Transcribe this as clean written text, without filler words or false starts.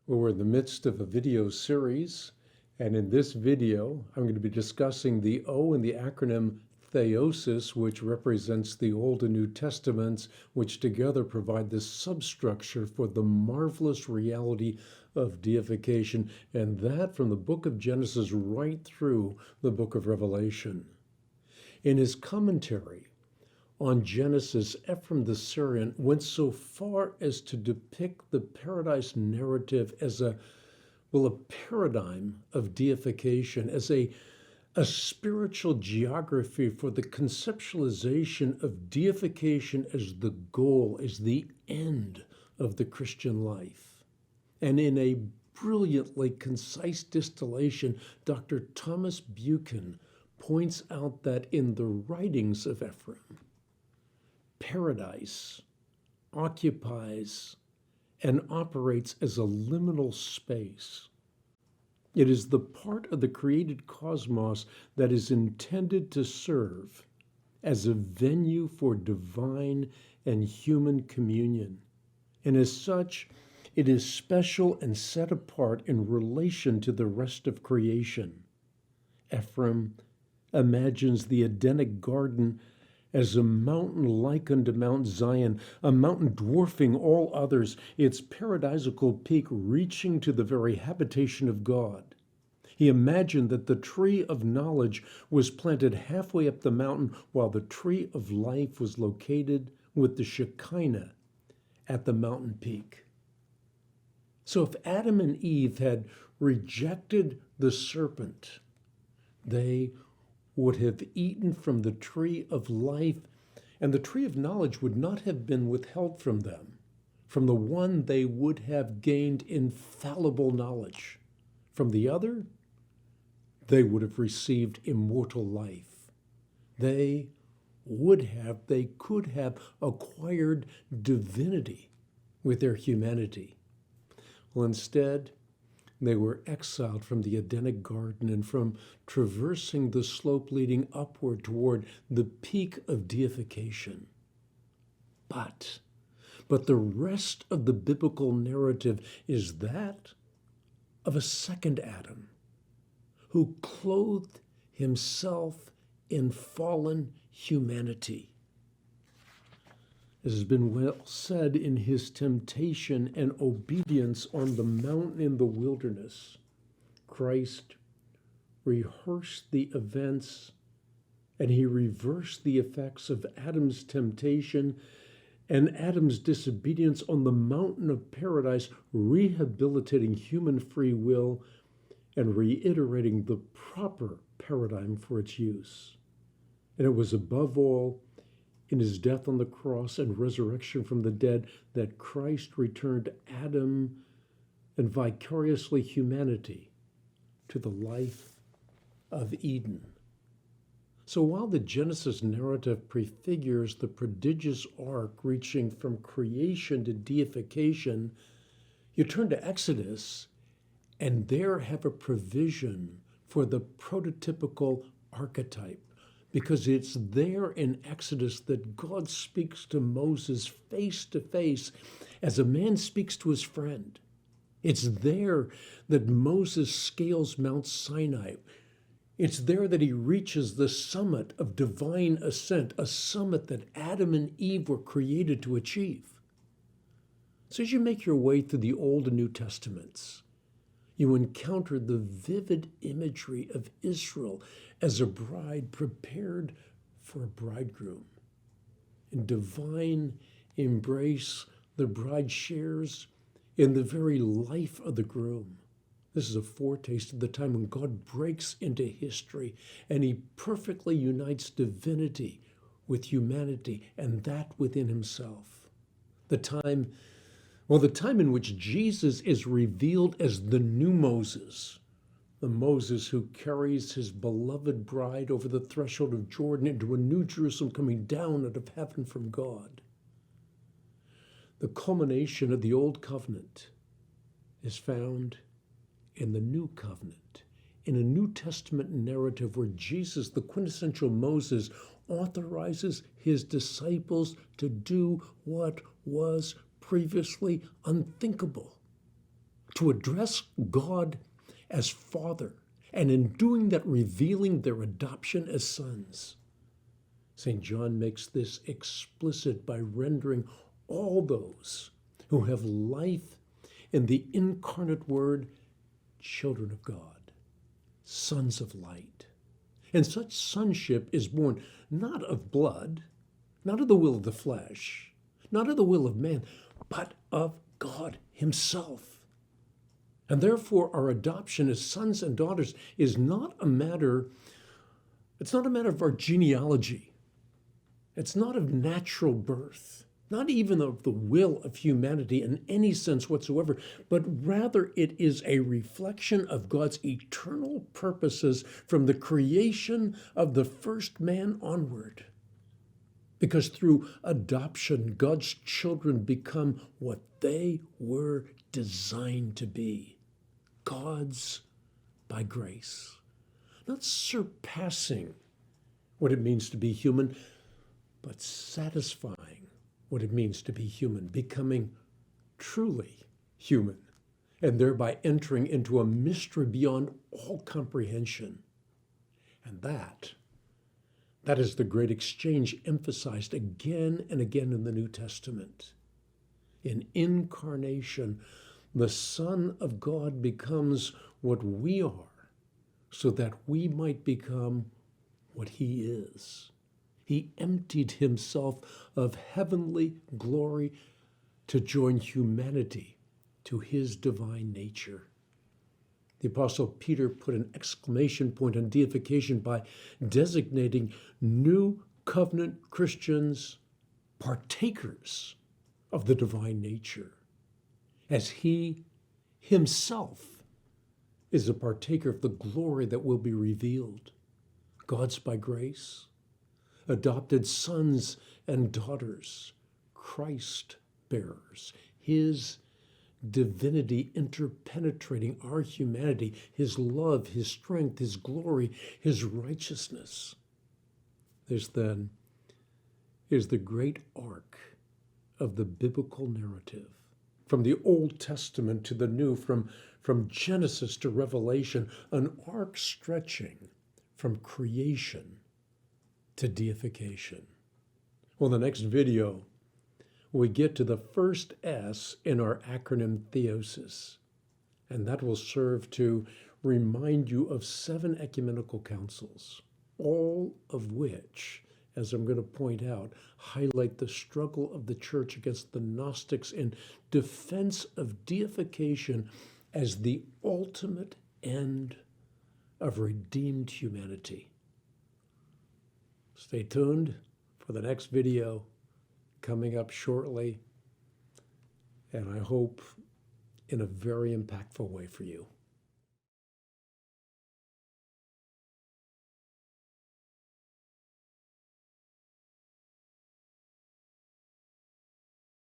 Well, we're in the midst of a video series, and in this video, I'm going to be discussing the O in the acronym Theosis, which represents the Old and New Testaments, which together provide this substructure for the marvelous reality of deification, and that from the book of Genesis right through the book of Revelation. In his commentary on Genesis, Ephraim the Syrian went so far as to depict the paradise narrative as a paradigm of deification, as a spiritual geography for the conceptualization of deification as the goal, as the end of the Christian life. And in a brilliantly concise distillation, Dr. Thomas Buchan points out that in the writings of Ephraim, paradise occupies and operates as a liminal space. It is the part of the created cosmos that is intended to serve as a venue for divine and human communion. And as such, it is special and set apart in relation to the rest of creation. Ephraim imagines the Edenic garden as a mountain like unto Mount Zion, a mountain dwarfing all others, its paradisical peak reaching to the very habitation of God. He imagined that the tree of knowledge was planted halfway up the mountain, while the tree of life was located with the Shekinah at the mountain peak. So if Adam and Eve had rejected the serpent, they would have eaten from the tree of life, and the tree of knowledge would not have been withheld from them. From the one they would have gained infallible knowledge. From the other, they would have received immortal life. They could have acquired divinity with their humanity. Well, instead, they were exiled from the Edenic garden and from traversing the slope leading upward toward the peak of deification. But the rest of the biblical narrative is that of a second Adam who clothed himself in fallen humanity. It has been well said in his temptation and obedience on the mountain in the wilderness. Christ rehearsed the events and he reversed the effects of Adam's temptation and Adam's disobedience on the mountain of paradise, rehabilitating human free will and reiterating the proper paradigm for its use. And it was above all in his death on the cross and resurrection from the dead that Christ returned Adam and vicariously humanity to the life of Eden. So while the Genesis narrative prefigures the prodigious arc reaching from creation to deification, you turn to Exodus and there have a provision for the prototypical archetype. Because it's there in Exodus that God speaks to Moses face to face as a man speaks to his friend. It's there that Moses scales Mount Sinai. It's there that he reaches the summit of divine ascent, a summit that Adam and Eve were created to achieve. So as you make your way through the Old and New Testaments, you encounter the vivid imagery of Israel as a bride prepared for a bridegroom. In divine embrace, the bride shares in the very life of the groom. This is a foretaste of the time when God breaks into history and he perfectly unites divinity with humanity and that within himself. The time in which Jesus is revealed as the new Moses, the Moses who carries his beloved bride over the threshold of Jordan into a new Jerusalem coming down out of heaven from God. The culmination of the Old Covenant is found in the New Covenant, in a New Testament narrative where Jesus, the quintessential Moses, authorizes his disciples to do what was previously unthinkable, to address God as Father, and in doing that, revealing their adoption as sons. St. John makes this explicit by rendering all those who have life in the incarnate Word children of God, sons of light. And such sonship is born not of blood, not of the will of the flesh, not of the will of man, but of God Himself. And therefore our adoption as sons and daughters is not a matter, it's not a matter of our genealogy. It's not of natural birth, not even of the will of humanity in any sense whatsoever, but rather it is a reflection of God's eternal purposes from the creation of the first man onward. Because through adoption, God's children become what they were designed to be, God's by grace, not surpassing what it means to be human, but satisfying what it means to be human, becoming truly human, and thereby entering into a mystery beyond all comprehension. And that is the great exchange emphasized again and again in the New Testament. In incarnation, the Son of God becomes what we are, so that we might become what He is. He emptied Himself of heavenly glory to join humanity to His divine nature. The Apostle Peter put an exclamation point on deification by designating new covenant Christians partakers of the divine nature, as He Himself is a partaker of the glory that will be revealed. God's by grace, adopted sons and daughters, Christ bearers, His divinity interpenetrating our humanity, His love, His strength, His glory, His righteousness. This then is the great arc of the biblical narrative. From the Old Testament to the New, from Genesis to Revelation, an arc stretching from creation to deification. Well, the next video, we get to the first S in our acronym Theosis, and that will serve to remind you of 7 ecumenical councils, all of which, as I'm going to point out, highlight the struggle of the Church against the Gnostics in defense of deification as the ultimate end of redeemed humanity. Stay tuned for the next video coming up shortly, and I hope in a very impactful way for you.